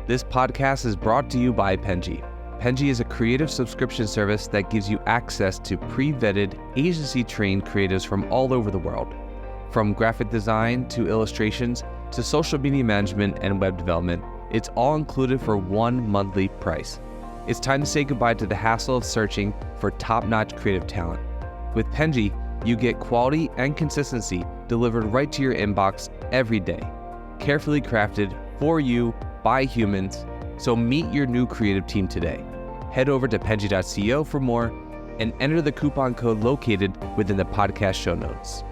This podcast is brought to you by Penji. Penji is a creative subscription service that gives you access to pre-vetted, agency-trained creatives from all over the world. From graphic design to illustrations to social media management and web development, it's all included for one monthly price. It's time to say goodbye to the hassle of searching for top-notch creative talent. With Penji, you get quality and consistency delivered right to your inbox every day, carefully crafted for you by humans. So meet your new creative team today. Head over to penji.co for more and enter the coupon code located within the podcast show notes.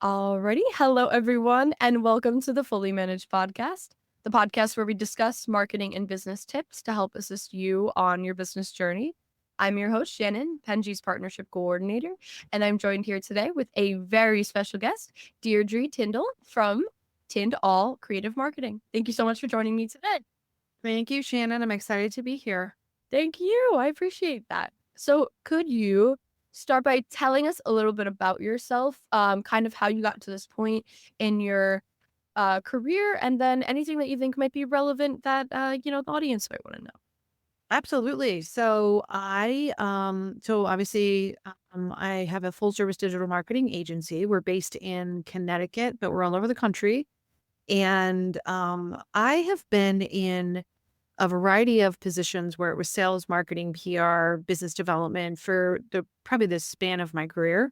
Alrighty, hello everyone, and welcome to the Fully Managed Podcast, the podcast where we discuss marketing and business tips to help assist you on your business journey. I'm your host, Shannon, Penji's partnership coordinator, and I'm joined here today with a very special guest, Deirdre Tindall from Tindall Creative Marketing. Thank you so much for joining me today. Thank you, Shannon. I'm excited to be here. Thank you. I appreciate that. So could you start by telling us a little bit about yourself, kind of how you got to this point in your career, and then anything that you think might be relevant that, the audience might want to know. Absolutely. So I have a full service digital marketing agency. We're based in Connecticut, but we're all over the country. And I have been in a variety of positions where it was sales, marketing, PR, business development for probably the span of my career.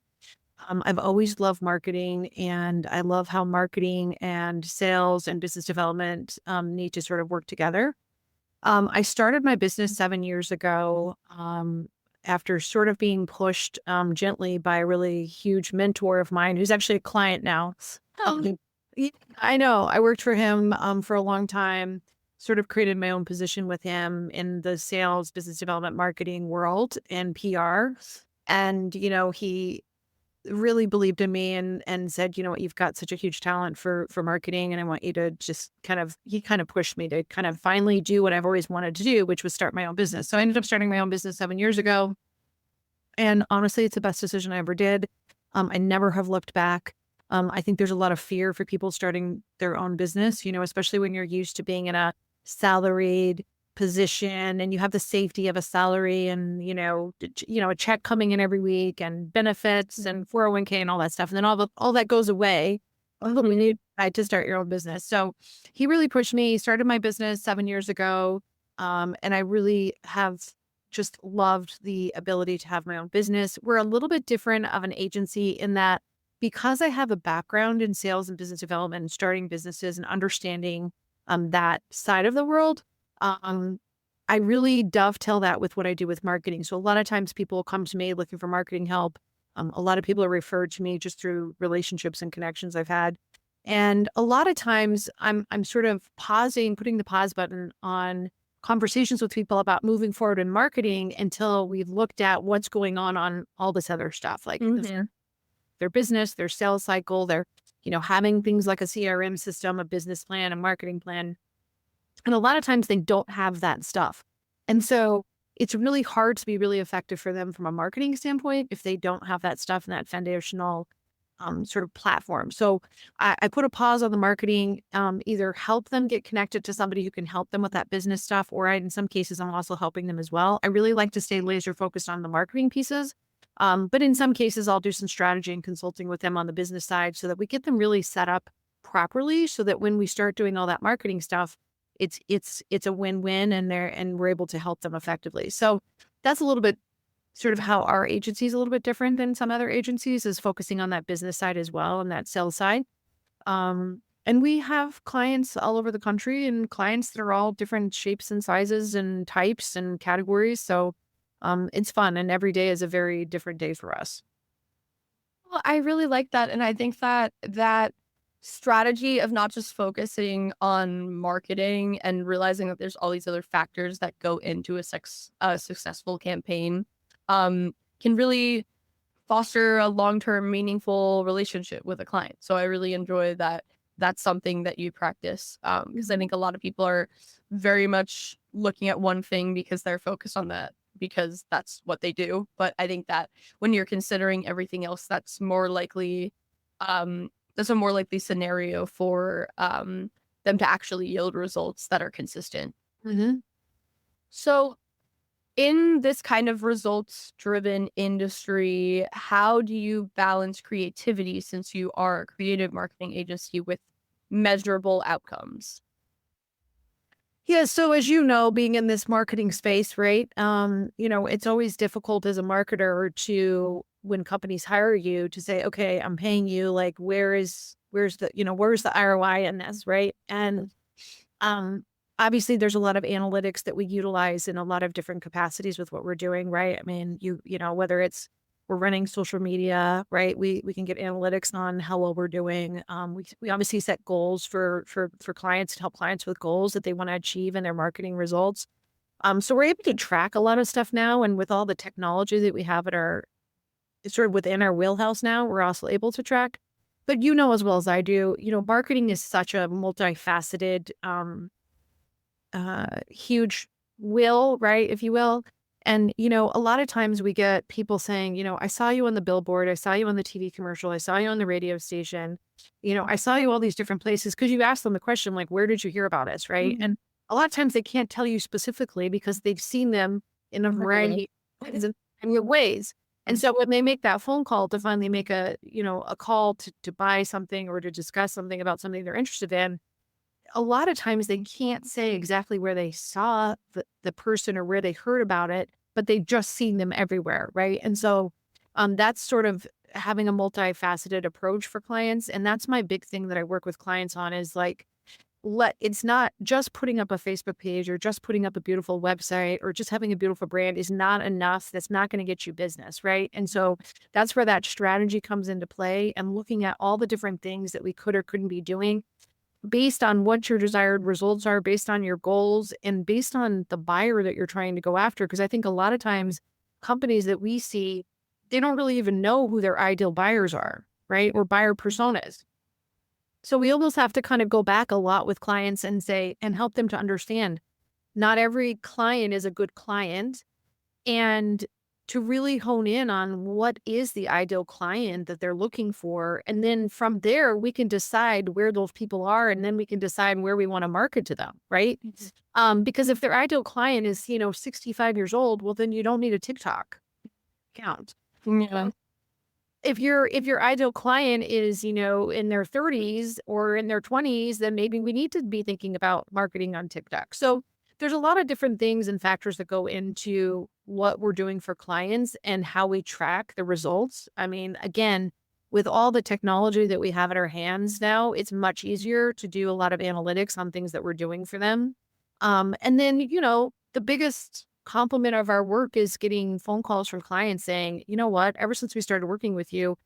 I've always loved marketing, and I love how marketing and sales and business development need to sort of work together. I started my business 7 years ago after sort of being pushed gently by a really huge mentor of mine who's actually a client now. I know. I worked for him for a long time, sort of created my own position with him in the sales, business development, marketing world and PR. And, he really believed in me and said, you've got such a huge talent for marketing. And I want you to just he kind of pushed me to kind of finally do what I've always wanted to do, which was start my own business. So I ended up starting my own business 7 years ago. And honestly, it's the best decision I ever did. I never have looked back. I think there's a lot of fear for people starting their own business, especially when you're used to being in a salaried position and you have the safety of a salary and, a check coming in every week and benefits and 401k and all that stuff. And then all that goes away when you decide to start your own business. So he really pushed me, started my business 7 years ago. And I really have just loved the ability to have my own business. We're a little bit different of an agency in that because I have a background in sales and business development and starting businesses and understanding that side of the world, I really dovetail that with what I do with marketing. So a lot of times people come to me looking for marketing help. A lot of people are referred to me just through relationships and connections I've had. And a lot of times I'm sort of putting the pause button on conversations with people about moving forward in marketing until we've looked at what's going on all this other stuff, like their business, their sales cycle, their, having things like a CRM system, a business plan, a marketing plan. And a lot of times they don't have that stuff. And so it's really hard to be really effective for them from a marketing standpoint if they don't have that stuff and that foundational sort of platform. So I put a pause on the marketing, either help them get connected to somebody who can help them with that business stuff, or in some cases, I'm also helping them as well. I really like to stay laser focused on the marketing pieces. But in some cases, I'll do some strategy and consulting with them on the business side so that we get them really set up properly so that when we start doing all that marketing stuff, it's a win-win and we're able to help them effectively. So that's a little bit sort of how our agency is a little bit different than some other agencies, is focusing on that business side as well and that sales side. And we have clients all over the country and clients that are all different shapes and sizes and types and categories. So it's fun, and every day is a very different day for us. Well, I really like that. And I think that strategy of not just focusing on marketing and realizing that there's all these other factors that go into a successful campaign can really foster a long-term meaningful relationship with a client. So I really enjoy that that's something that you practice, because I think a lot of people are very much looking at one thing because they're focused on that because that's what they do. But I think that when you're considering everything else, that's more likely that's a more likely scenario for them to actually yield results that are consistent. Mhm. So in this kind of results driven industry, how do you balance creativity since you are a creative marketing agency with measurable outcomes? Yeah, so as you know, being in this marketing space, right? It's always difficult as a marketer to, when companies hire you, to say, okay, I'm paying you, like where's the ROI in this, right? And um obviously there's a lot of analytics that we utilize in a lot of different capacities with what we're doing, right? I mean, whether it's we're running social media, right? We can get analytics on how well we're doing. We obviously set goals for clients to help clients with goals that they want to achieve in their marketing results. So we're able to track a lot of stuff now, and with all the technology that we have at our sort of within our wheelhouse now, we're also able to track. But you know as well as I do, marketing is such a multifaceted, huge wheel, right, if you will. And, a lot of times we get people saying, I saw you on the billboard, I saw you on the TV commercial, I saw you on the radio station, I saw you all these different places, because you ask them the question, like, where did you hear about us, right? And a lot of times they can't tell you specifically because they've seen them in a variety of ways. And so when they make that phone call to finally make a call to buy something or to discuss something about something they're interested in, a lot of times they can't say exactly where they saw the person or where they heard about it, but they've just seen them everywhere, right? And so that's sort of having a multifaceted approach for clients. And that's my big thing that I work with clients on is like, it's not just putting up a Facebook page or just putting up a beautiful website or just having a beautiful brand is not enough. That's not going to get you business, right? And so that's where that strategy comes into play, and looking at all the different things that we could or couldn't be doing based on what your desired results are, based on your goals, and based on the buyer that you're trying to go after. Because I think a lot of times companies that we see, they don't really even know who their ideal buyers are, right? Or buyer personas. So we almost have to kind of go back a lot with clients and say, and help them to understand not every client is a good client, and to really hone in on what is the ideal client that they're looking for. And then from there, we can decide where those people are, and then we can decide where we want to market to them, right? Because if their ideal client is, 65 years old, well, then you don't need a TikTok account. Yeah. If your ideal client is, in their 30s or in their 20s, then maybe we need to be thinking about marketing on TikTok. So there's a lot of different things and factors that go into what we're doing for clients and how we track the results. I mean, again, with all the technology that we have at our hands now, it's much easier to do a lot of analytics on things that we're doing for them. And then, the biggest compliment of our work is getting phone calls from clients saying, you know what, ever since we started working with you,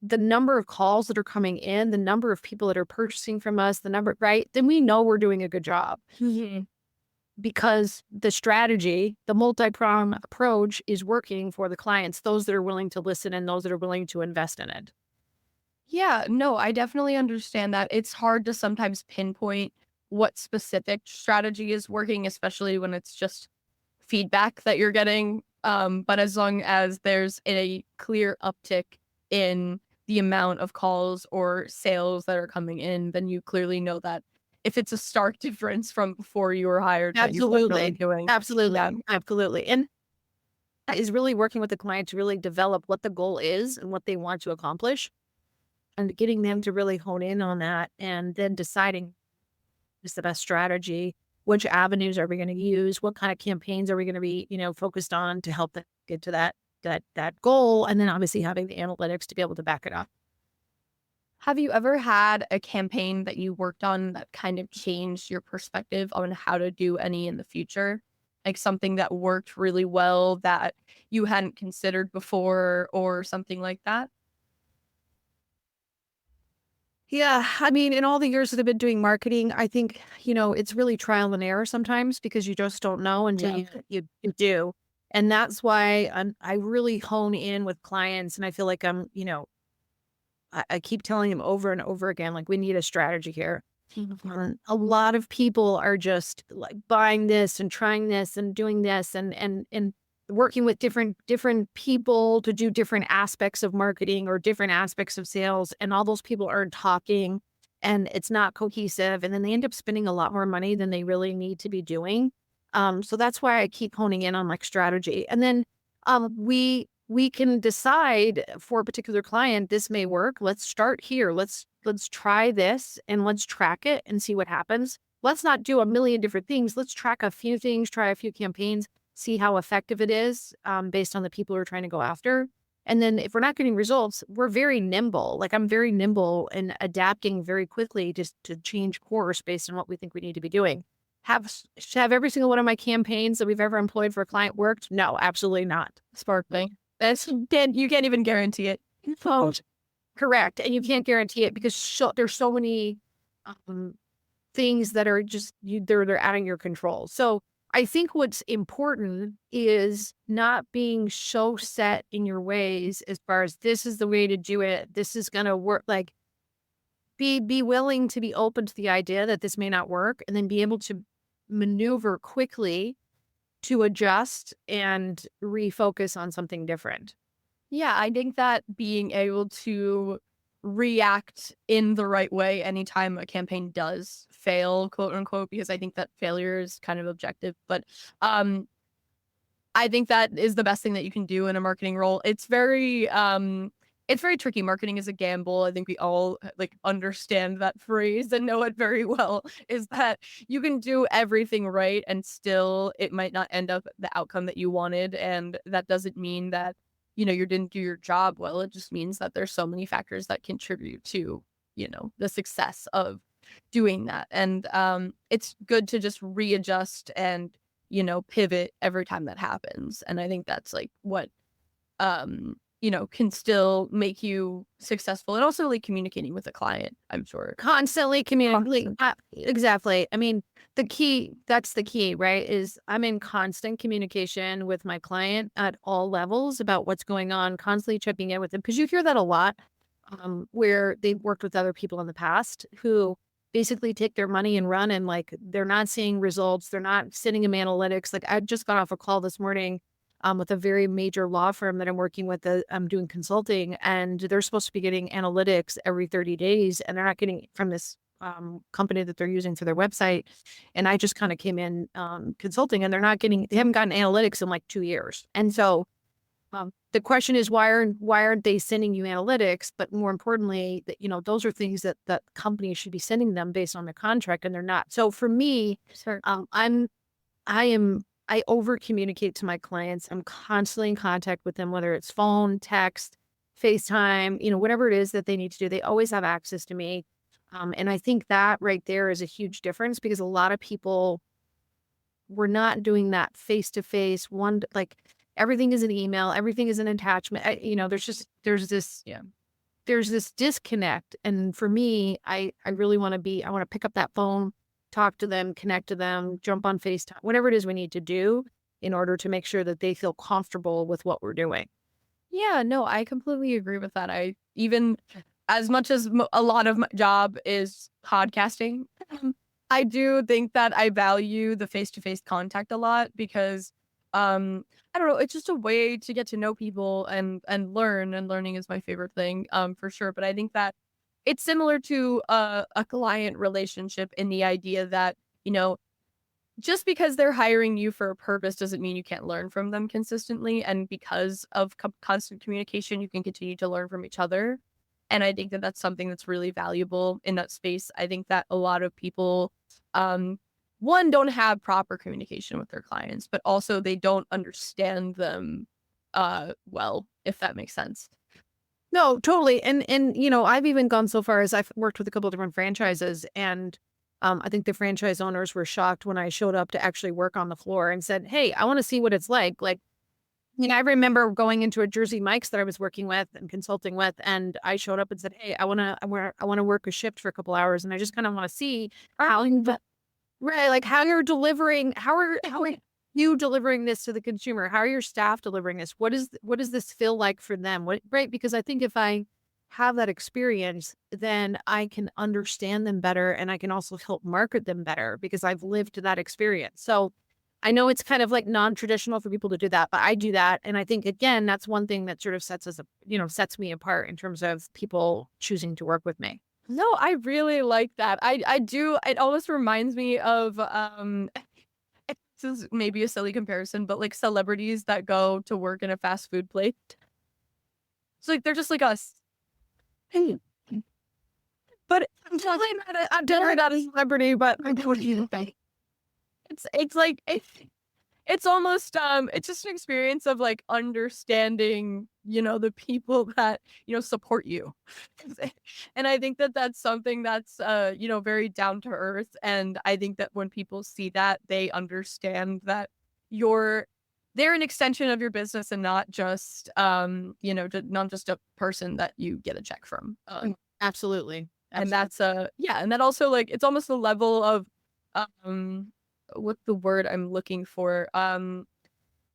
the number of calls that are coming in, the number of people that are purchasing from us, right? Then we know we're doing a good job. Because the strategy, the multi-pronged approach is working for the clients, those that are willing to listen and those that are willing to invest in it. Yeah, no, I definitely understand that. It's hard to sometimes pinpoint what specific strategy is working, especially when it's just feedback that you're getting. But as long as there's a clear uptick in the amount of calls or sales that are coming in, then you clearly know that if it's a stark difference from before you were hired, that you're really Absolutely. doing. Absolutely. Yeah. Absolutely. And that is really working with the client to really develop what the goal is and what they want to accomplish, and getting them to really hone in on that, and then deciding is the best strategy. Which avenues are we going to use? What kind of campaigns are we going to be, focused on to help them get to that goal? And then obviously having the analytics to be able to back it up. Have you ever had a campaign that you worked on that kind of changed your perspective on how to do any in the future? Like something that worked really well that you hadn't considered before or something like that? Yeah, I mean, in all the years that I've been doing marketing, I think, it's really trial and error sometimes, because you just don't know until you do. And that's why I really hone in with clients, and I feel like I keep telling them over and over again, like, we need a strategy here. A lot of people are just like buying this and trying this and doing this, and working with different people to do different aspects of marketing or different aspects of sales, and all those people aren't talking and it's not cohesive, and then they end up spending a lot more money than they really need to be doing. So that's why I keep honing in on like strategy. And then we can decide for a particular client, this may work. Let's start here. Let's try this and let's track it and see what happens. Let's not do a million different things. Let's track a few things, try a few campaigns, see how effective it is based on the people we're trying to go after. And then if we're not getting results, we're very nimble. Like I'm very nimble and adapting very quickly just to change course based on what we think we need to be doing. Have every single one of my campaigns that we've ever employed for a client worked? No, absolutely not. Sparkling. You can't even guarantee it. Oh, correct. And you can't guarantee it because there's so many things that are just they're out of your control. So I think what's important is not being so set in your ways as far as this is the way to do it. This is going to work. Like be willing to be open to the idea that this may not work and then be able to maneuver quickly to adjust and refocus on something different. Yeah, I think that being able to react in the right way anytime a campaign does fail, quote unquote, because I think that failure is kind of objective, but I think that is the best thing that you can do in a marketing role. It's very tricky. Marketing is a gamble. I think we all like understand that phrase and know it very well, is that you can do everything right and still it might not end up the outcome that you wanted. And that doesn't mean that, you didn't do your job well. It just means that there's so many factors that contribute to, the success of doing that. And it's good to just readjust and, pivot every time that happens. And I think that's like what, can still make you successful, and also like communicating with a client, I'm sure. Constantly communicating. Exactly. I mean, that's the key, right? Is I'm in constant communication with my client at all levels about what's going on, constantly checking in with them. Because you hear that a lot where they've worked with other people in the past who basically take their money and run, and like they're not seeing results. They're not sending them analytics. Like I just got off a call this morning with a very major law firm that I'm working with. I'm doing consulting, and they're supposed to be getting analytics every 30 days, and they're not getting it from this company that they're using for their website. And I just kind of came in consulting, and they haven't gotten analytics in like 2 years. And so the question is, why aren't they sending you analytics? But more importantly, that those are things that companies should be sending them based on the contract, and they're not. So for me, Sure. I over communicate to my clients. I'm constantly in contact with them, whether it's phone, text, FaceTime, whatever it is that they need to do. They always have access to me. And I think that right there is a huge difference, because a lot of people were not doing that face-to-face like everything is an email, everything is an attachment. There's this disconnect. And for me, I really want to pick up that phone, talk to them, connect to them, jump on FaceTime, whatever it is we need to do in order to make sure that they feel comfortable with what we're doing. Yeah, no, I completely agree with that. Even as much as a lot of my job is podcasting, I do think that I value the face-to-face contact a lot, because I don't know, it's just a way to get to know people and learn, and learning is my favorite thing, for sure. But I think that it's similar to a client relationship, in the idea that, just because they're hiring you for a purpose doesn't mean you can't learn from them consistently. And because of constant communication, you can continue to learn from each other. And I think that that's something that's really valuable in that space. I think that a lot of people, one, don't have proper communication with their clients, but also they don't understand them well, if that makes sense. No, totally. And I've even gone so far as I've worked with a couple of different franchises, and I think the franchise owners were shocked when I showed up to actually work on the floor and said, "Hey, I want to see what it's like." Like, I remember going into a Jersey Mike's that I was working with and consulting with, and I showed up and said, "Hey, I want to work a shift for a couple hours, and I just kind of want to see how you're delivering, how are you delivering this to the consumer? How are your staff delivering this? What does this feel like for them?" Right? Because I think if I have that experience, then I can understand them better, and I can also help market them better because I've lived that experience. So I know it's kind of like non-traditional for people to do that, but I do that. And I think, again, that's one thing that sort of sets me apart in terms of people choosing to work with me. No, I really like that. I do. It almost reminds me of this is maybe a silly comparison, but like celebrities that go to work in a fast food place. So like they're just like us. Hey, but I'm definitely not a celebrity, but I know what you think. It's like it's almost it's just an experience of like understanding, the people that, support you. And I think that that's something that's very down to earth, and I think that when people see that, they understand that you're they're an extension of your business and not just not just a person that you get a check from. Absolutely. And that's and that also, like, it's almost a level of what's the word I'm looking for?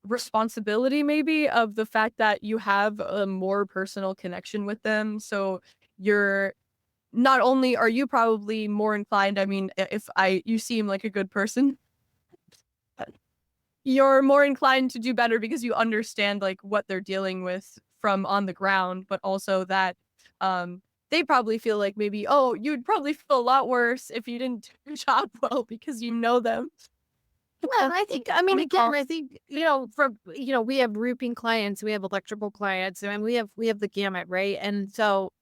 Responsibility, maybe, of the fact that you have a more personal connection with them. So you're not only are you probably more inclined, I mean, if you seem like a good person, you're more inclined to do better because you understand like what they're dealing with from on the ground, but also that they probably feel like maybe, oh, you'd probably feel a lot worse if you didn't do your job well because you know them. Well, again, I think, we have roofing clients, we have electrical clients, and we have the gamut, right? And so,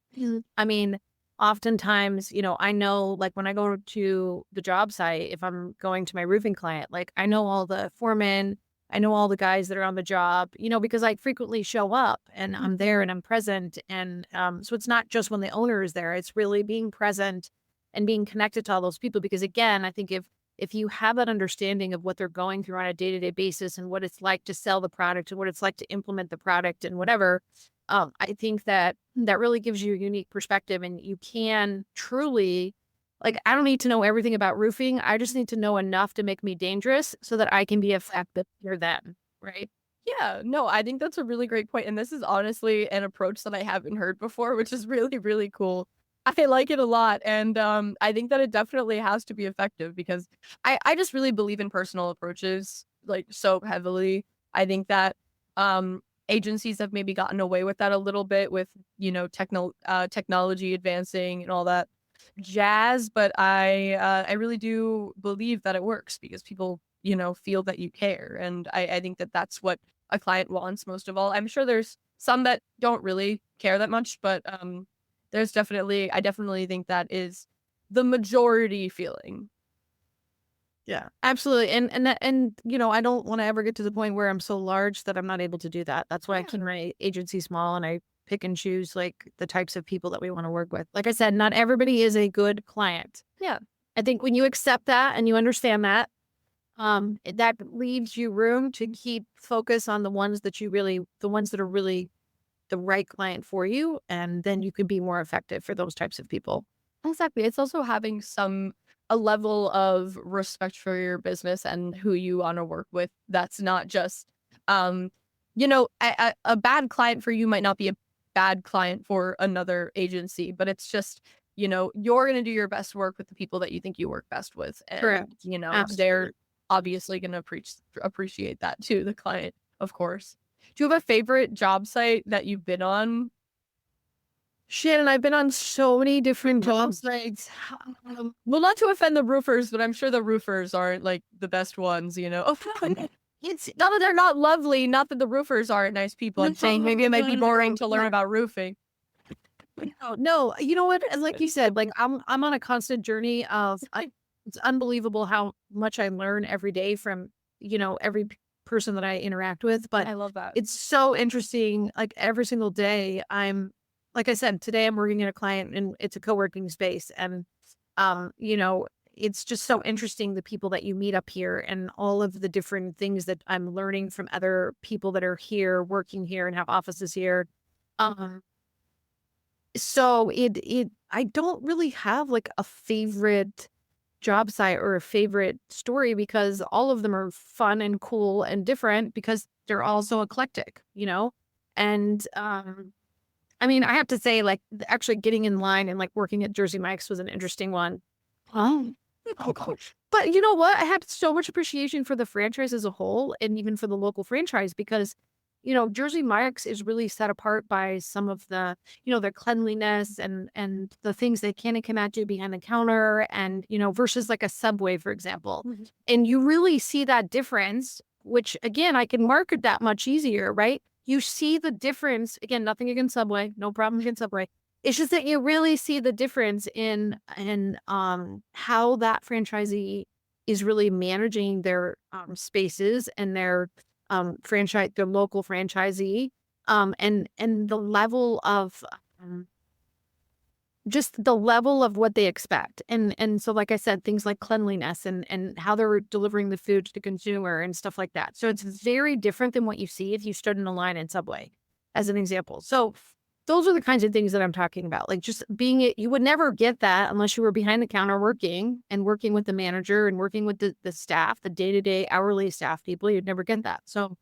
I mean, oftentimes, I know, like, when I go to the job site, if I'm going to my roofing client, like, I know all the foremen, I know all the guys that are on the job, because I frequently show up and I'm there and I'm present. And so it's not just when the owner is there, it's really being present and being connected to all those people. Because again, I think if you have that understanding of what they're going through on a day-to-day basis and what it's like to sell the product and what it's like to implement the product and whatever, I think that really gives you a unique perspective, and you can truly, like, I don't need to know everything about roofing. I just need to know enough to make me dangerous so that I can be effective for them. Right. Yeah, no, I think that's a really great point, and this is honestly an approach that I haven't heard before, which is really, really cool. I like it a lot, and I think that it definitely has to be effective because I just really believe in personal approaches, like, so heavily. I think that agencies have maybe gotten away with that a little bit with, technology advancing and all that jazz, but I really do believe that it works because people, feel that you care, and I think that that's what a client wants most of all. I'm sure there's some that don't really care that much, but I definitely think that is the majority feeling. Yeah, absolutely. I don't want to ever get to the point where I'm so large that I'm not able to do that. That's why I keep my agency small and I pick and choose like the types of people that we want to work with. Like I said, not everybody is a good client. Yeah. I think when you accept that and you understand that, that leaves you room to keep focus on the ones that are really the right client for you. And then you could be more effective for those types of people. Exactly. It's also having a level of respect for your business and who you want to work with. That's not just, a bad client for you might not be a bad client for another agency, but it's just, you're going to do your best work with the people that you think you work best with. And, Correct. Absolutely. They're obviously going to appreciate that too, the client, of course. Do you have a favorite job site that you've been on? Shannon, I've been on so many different job sites. Well, not to offend the roofers, but I'm sure the roofers aren't like the best ones, It's not that they're not lovely, not that the roofers aren't nice people. I'm saying maybe it might be boring to learn about roofing. No, you know what? Like you said, like I'm on a constant journey of it's unbelievable how much I learn every day from, every person that I interact with. But I love that. it's so interesting. Like every single day like I said, today I'm working in a client and it's a co-working space. And, it's just so interesting, the people that you meet up here and all of the different things that I'm learning from other people that are here, working here and have offices here. So I don't really have like a favorite job site or a favorite story because all of them are fun and cool and different because they're all so eclectic, And, I have to say, like, actually getting in line and like working at Jersey Mike's was an interesting one. But you know what? I had so much appreciation for the franchise as a whole and even for the local franchise because, Jersey Mike's is really set apart by some of the, their cleanliness and the things they can and cannot do behind the counter and, versus like a Subway, for example. Mhm. And you really see that difference, which again, I can market that much easier, right? You see the difference. Again, nothing against Subway, no problem against Subway. It's just that you really see the difference in how that franchisee is really managing their spaces and their their local franchisee, and the level of just the level of what they expect. And so, like I said, things like cleanliness and how they're delivering the food to the consumer and stuff like that. So it's very different than what you see if you stood in a line in Subway, as an example. So those are the kinds of things that I'm talking about. Like just being it, you would never get that unless you were behind the counter working with the manager and working with the staff, the day-to-day hourly staff people. You'd never get that. So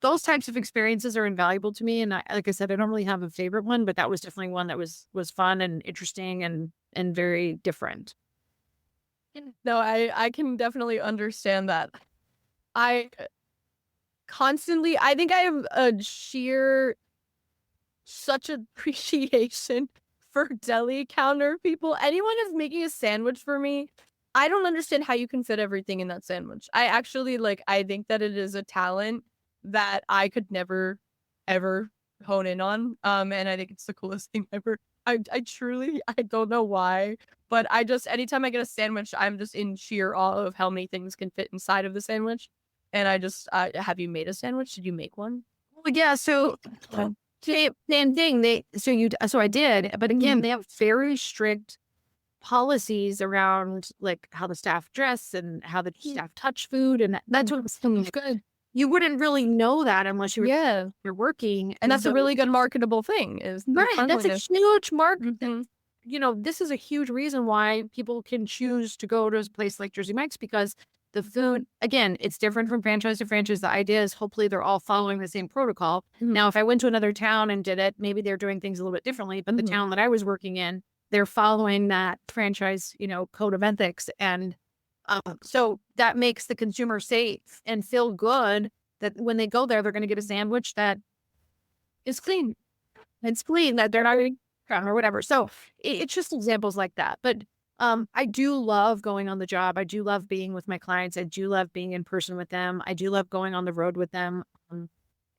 those types of experiences are invaluable to me. And like I said, I don't really have a favorite one, but that was definitely one that was fun and interesting and very different. No, I can definitely understand that. I I think I have such appreciation for deli counter people. Anyone who's making a sandwich for me, I don't understand how you can fit everything in that sandwich. I think that it is a talent that I could never ever hone in on. And I think it's the coolest thing ever. I truly, I don't know why, but anytime I get a sandwich, I'm just in sheer awe of how many things can fit inside of the sandwich. And have you made a sandwich? Did you make one? Well, yeah. So same thing. So I did, but again, they have very strict policies around like how the staff dress and how the staff touch food, and that's what's good. You wouldn't really know that unless you're working, And that's a really good marketable thing is the right. That's a cleanliness. huge market. Mhm. This is a huge reason why people can choose to go to a place like Jersey Mike's because the food, again, it's different from franchise to franchise. The idea is hopefully they're all following the same protocol. Mhm. Now, if I went to another town and did it, maybe they're doing things a little bit differently, but the Mhm. town that I was working in, they're following that franchise, code of ethics. And so that makes the consumer safe and feel good that when they go there, they're going to get a sandwich that is clean. It's clean, that they're not getting or whatever. So it's just examples like that. But I do love going on the job. I do love being with my clients. I do love being in person with them. I do love going on the road with them.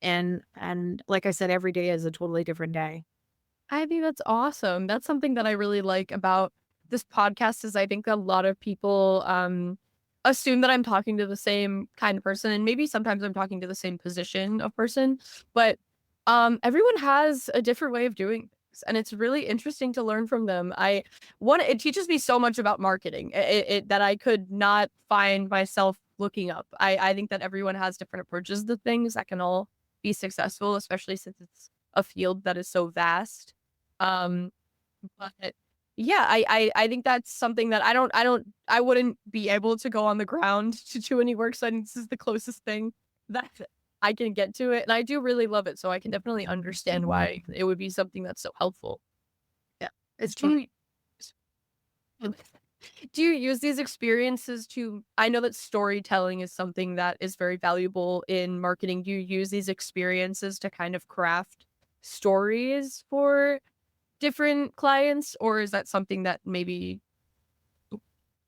And like I said, every day is a totally different day. I think that's awesome. That's something that I really like about this podcast is I think a lot of people assume that I'm talking to the same kind of person, and maybe sometimes I'm talking to the same position of person, but everyone has a different way of doing things, and it's really interesting to learn from them. It teaches me so much about marketing that I could not find myself looking up. I think that everyone has different approaches to things that can all be successful, especially since it's a field that is so vast. Um, but yeah, I think that's something that I wouldn't be able to go on the ground to do any work. So I think this is the closest thing that I can get to it. And I do really love it. So I can definitely understand why it would be something that's so helpful. Yeah, it's Do true. you, do you use these experiences I know that storytelling is something that is very valuable in marketing. Do you use these experiences to kind of craft stories for different clients, or is that something that maybe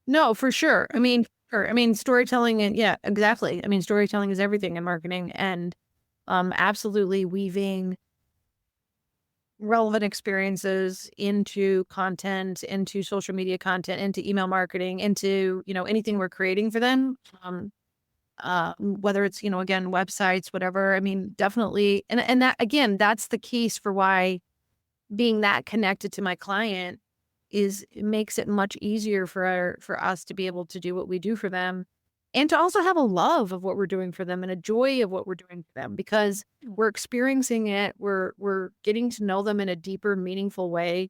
No, for sure. Storytelling and yeah, exactly. Storytelling is everything in marketing and absolutely weaving relevant experiences into content, into social media content, into email marketing, into, anything we're creating for them. Whether it's, again, websites, whatever. Definitely. And that, again, that's the case for why being that connected to my client it makes it much easier for us to be able to do what we do for them and to also have a love of what we're doing for them and a joy of what we're doing for them because we're experiencing it. We're getting to know them in a deeper, meaningful way.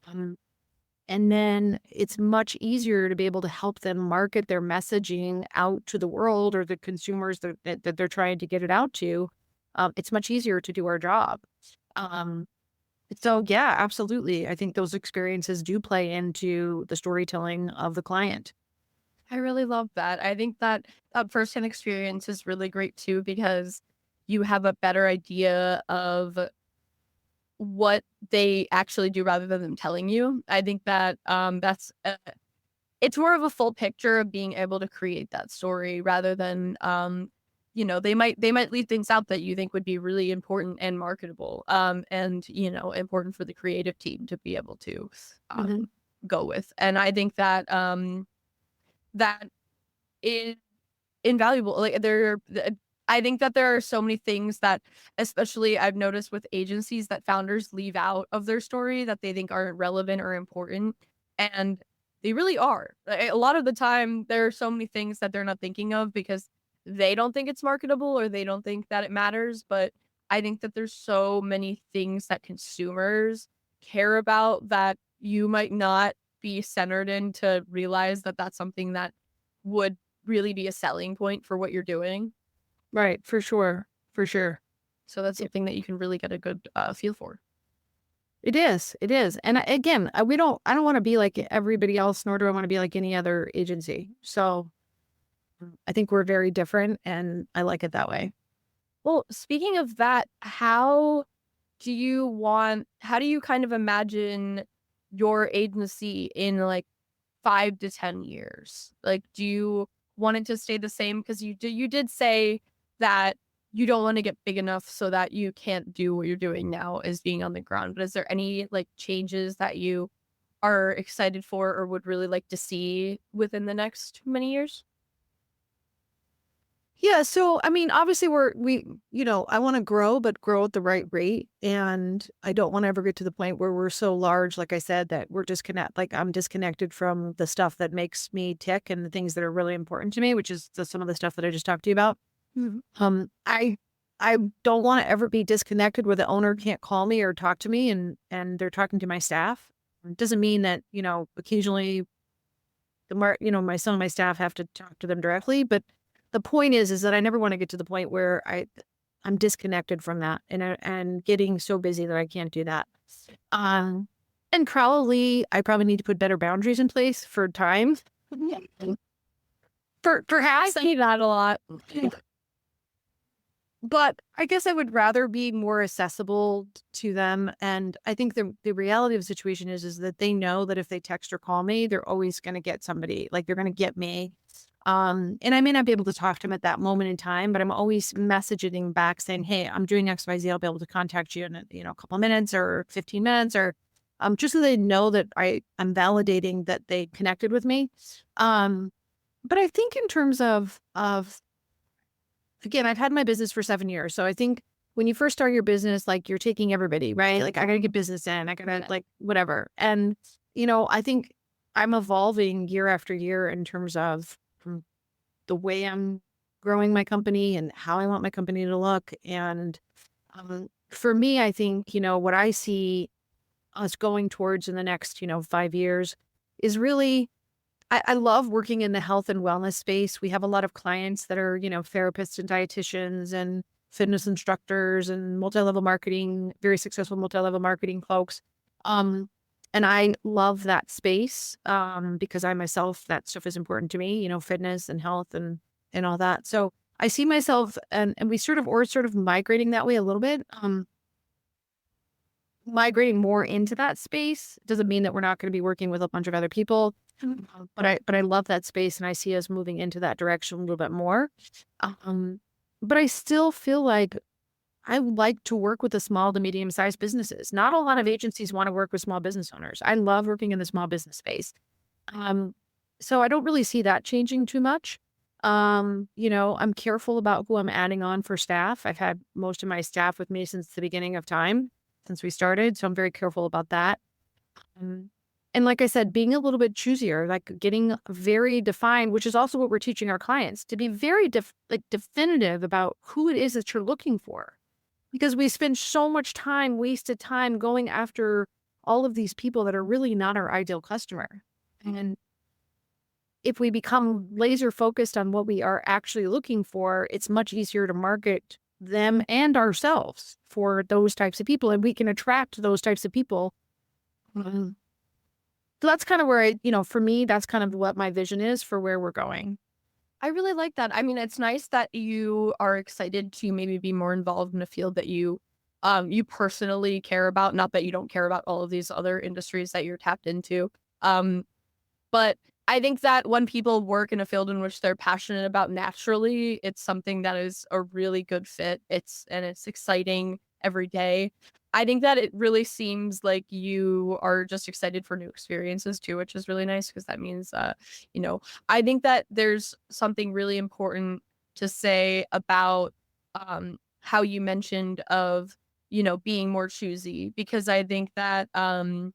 And then it's much easier to be able to help them market their messaging out to the world or the consumers that they're trying to get it out to. It's much easier to do our job. So yeah, absolutely. I think those experiences do play into the storytelling of the client. I really love that. I think that that firsthand experience is really great too because you have a better idea of what they actually do rather than them telling you. I think that that's it's more of a full picture of being able to create that story rather than they might leave things out that you think would be really important and marketable and important for the creative team to be able to Mhm. go with. And I think that that is invaluable. Like I think that there are so many things that, especially I've noticed with agencies, that founders leave out of their story that they think aren't relevant or important, and they really are. A lot of the time, there are so many things that they're not thinking of because they don't think it's marketable or they don't think that it matters. But I think that there's so many things that consumers care about that you might not be centered in to realize that that's something that would really be a selling point for what you're doing. Right, for sure, for sure. So that's something that you can really get a good feel for. It is, and again, I don't want to be like everybody else, nor do I want to be like any other agency. So I think we're very different, and I like it that way. Well, speaking of that, how do you kind of imagine your agency in like 5 to 10 years? Like, do you want it to stay the same? Because you did say that you don't want to get big enough so that you can't do what you're doing now as being on the ground. But is there any like changes that you are excited for or would really like to see within the next many years? Yeah, so I mean, obviously I want to grow, but grow at the right rate. And I don't want to ever get to the point where we're so large, like I said, that I'm disconnected from the stuff that makes me tick and the things that are really important to me, which is some of the stuff that I just talked to you about. Mhm. I don't want to ever be disconnected where the owner can't call me or talk to me and they're talking to my staff. It doesn't mean that, occasionally my son and my staff have to talk to them directly, but the point is that I never want to get to the point where I'm disconnected from that and getting so busy that I can't do that. Um, and I probably need to put better boundaries in place for time. Yeah. I Perhaps, see that a lot. but I guess I would rather be more accessible to them. And I think the reality of the situation is that they know that if they text or call me, they're always going to get somebody. Like they're going to get me. And I may not be able to talk to them at that moment in time, but I'm always messaging back saying, "Hey, I'm doing X, Y, Z. I'll be able to contact you in a couple of minutes or 15 minutes, or just so they know that I'm validating that they connected with me." But I think in terms of again, I've had my business for 7 years, so I think when you first start your business, like you're taking everybody, right? Like I gotta get business in, I gotta like whatever, and I think I'm evolving year after year in terms of the way I'm growing my company and how I want my company to look. And for me, I think, what I see us going towards in the next, 5 years is really, I love working in the health and wellness space. We have a lot of clients that are, therapists and dietitians and fitness instructors and multi-level marketing, very successful multi-level marketing folks. Um, and I love that space because I myself, that stuff is important to me, fitness and health and all that. So I see myself and we're sort of migrating that way a little bit. Migrating more into that space doesn't mean that we're not going to be working with a bunch of other people. But I love that space and I see us moving into that direction a little bit more. Um, but I still feel like I like to work with the small to medium sized businesses. Not a lot of agencies want to work with small business owners. I love working in the small business space. Um, so I don't really see that changing too much. I'm careful about who I'm adding on for staff. I've had most of my staff with me since the beginning of time, since we started. So I'm very careful about that. Um, and like I said, being a little bit choosier, like getting very defined, which is also what we're teaching our clients to be very definitive about who it is that you're looking for. Because we spend so much time, wasted time going after all of these people that are really not our ideal customer. And if we become laser focused on what we are actually looking for, it's much easier to market them and ourselves for those types of people. And we can attract those types of people So that's kind of where for me, that's kind of what my vision is for where we're going. I really like that. I mean, it's nice that you are excited to maybe be more involved in a field that you personally care about. Not that you don't care about all of these other industries that you're tapped into. Um, but I think that when people work in a field in which they're passionate about naturally, it's something that is a really good fit. It's exciting every day. I think that it really seems like you are just excited for new experiences too, which is really nice because that means, you know, I think that there's something really important to say about how you mentioned of, being more choosy because I think that I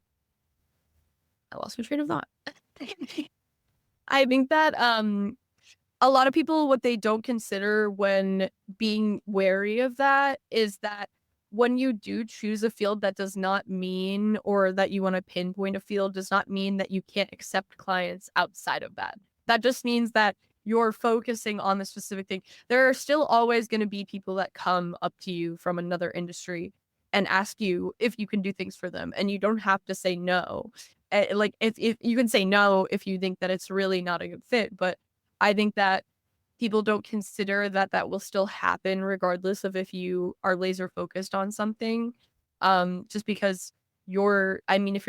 lost my train of thought. I think that a lot of people, what they don't consider when being wary of that is that when you do choose a field, that does not mean, or that you want to pinpoint a field, does not mean that you can't accept clients outside of that. That just means that you're focusing on the specific thing. There are still always going to be people that come up to you from another industry and ask you if you can do things for them, and you don't have to say no. Like if you can say no if you think that it's really not a good fit, but I think that people don't consider that that will still happen regardless of if you are laser focused on something. Just because if you're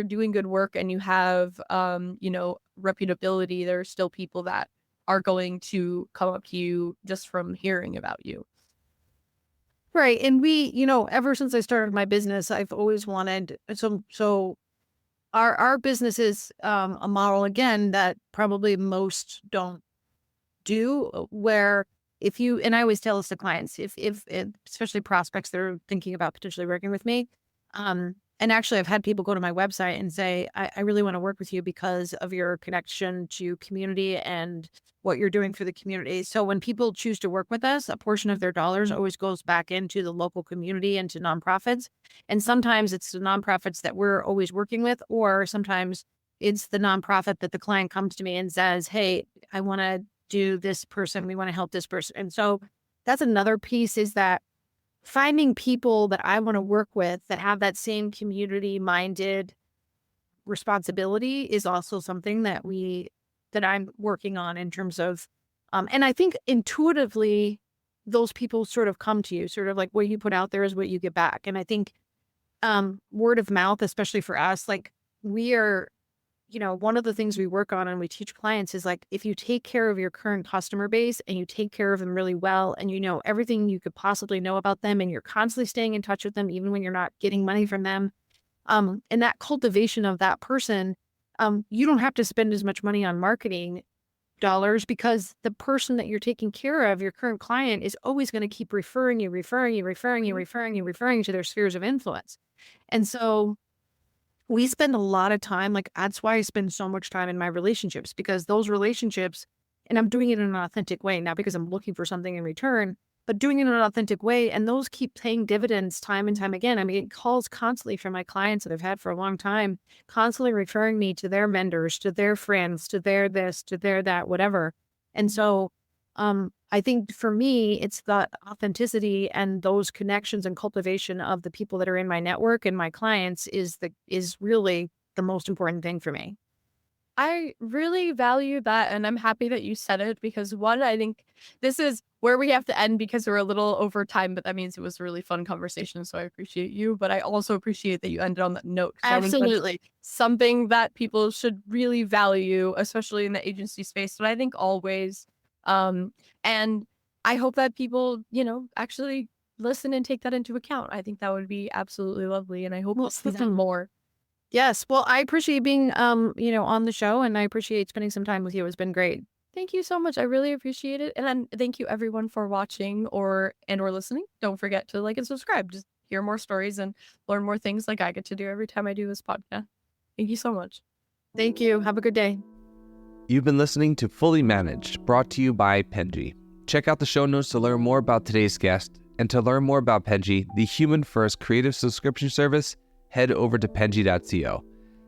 doing good work and you have, reputability, there are still people that are going to come up to you just from hearing about you. Right. And ever since I started my business, I've always wanted so our business is a model again that probably most don't do, where and I always tell this to clients, if especially prospects that are thinking about potentially working with me, and actually I've had people go to my website and say, I really want to work with you because of your connection to community and what you're doing for the community. So when people choose to work with us, a portion of their dollars always goes back into the local community and to nonprofits. And sometimes it's the nonprofits that we're always working with, or sometimes it's the nonprofit that the client comes to me and says, hey, I want to do this person. We want to help this person. And so that's another piece, is that finding people that I want to work with that have that same community minded responsibility is also something that I'm working on in terms of, and I think intuitively those people sort of come to you, sort of like what you put out there is what you get back. And I think, word of mouth, especially for us, like we are, one of the things we work on and we teach clients is like, if you take care of your current customer base and you take care of them really well, and you know everything you could possibly know about them, and you're constantly staying in touch with them, even when you're not getting money from them, and that cultivation of that person, you don't have to spend as much money on marketing dollars, because the person that you're taking care of, your current client, is always going to keep referring you to their spheres of influence. And so we spend a lot of time, like that's why I spend so much time in my relationships, because those relationships, and I'm doing it in an authentic way, not because I'm looking for something in return, but doing it in an authentic way. And those keep paying dividends time and time again. I mean, calls constantly from my clients that I've had for a long time, constantly referring me to their vendors, to their friends, to their this, to their that, whatever. And so I think for me, it's the authenticity and those connections and cultivation of the people that are in my network and my clients is really the most important thing for me. I really value that, and I'm happy that you said it because one, I think this is where we have to end because we're a little over time, but that means it was a really fun conversation. So I appreciate you, but I also appreciate that you ended on that note. 'Cause I think that's Absolutely. something that people should really value, especially in the agency space. But I think always, and I hope that people, actually listen and take that into account. I think that would be absolutely lovely, and I hope Well, we'll see that more. yes. Well, I appreciate being, on the show, and I appreciate spending some time with you. It's been great. Thank you so much. I really appreciate it. And then thank you everyone for watching or listening. Don't forget to like and subscribe. Just hear more stories and learn more things like I get to do every time I do this podcast. Thank you so much. Thank you. Have a good day. You've been listening to Fully Managed, brought to you by Penji. Check out the show notes to learn more about today's guest, and to learn more about Penji, the human-first creative subscription service, head over to penji.co.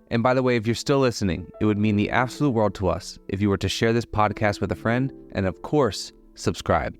And by the way, if you're still listening, it would mean the absolute world to us if you were to share this podcast with a friend, and of course, subscribe.